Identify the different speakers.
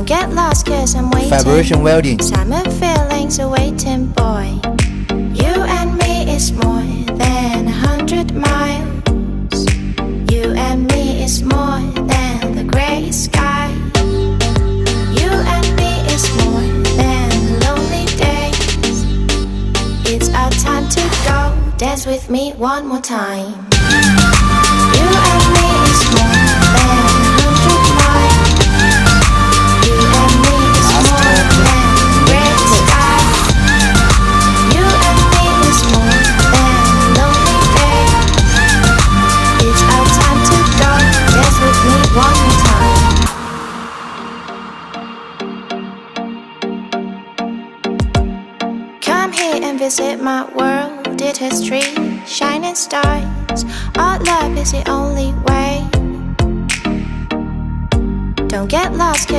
Speaker 1: Don't get lost cause I'm waiting.
Speaker 2: Vibration Welding.
Speaker 1: Summer feelings awaiting, boy. You and me is more than 100 miles. You and me is more than the gray sky. You and me is more than lonely days. It's our time to go. Dance with me one more time. You and me is more than 100 miles. You and me is more than gray sky. You and me is more than lonely days. It's our time to go. Dance with me one more time. Come here and visit my world. It has trees, shining stars. Our love is the only way. Don't get lost.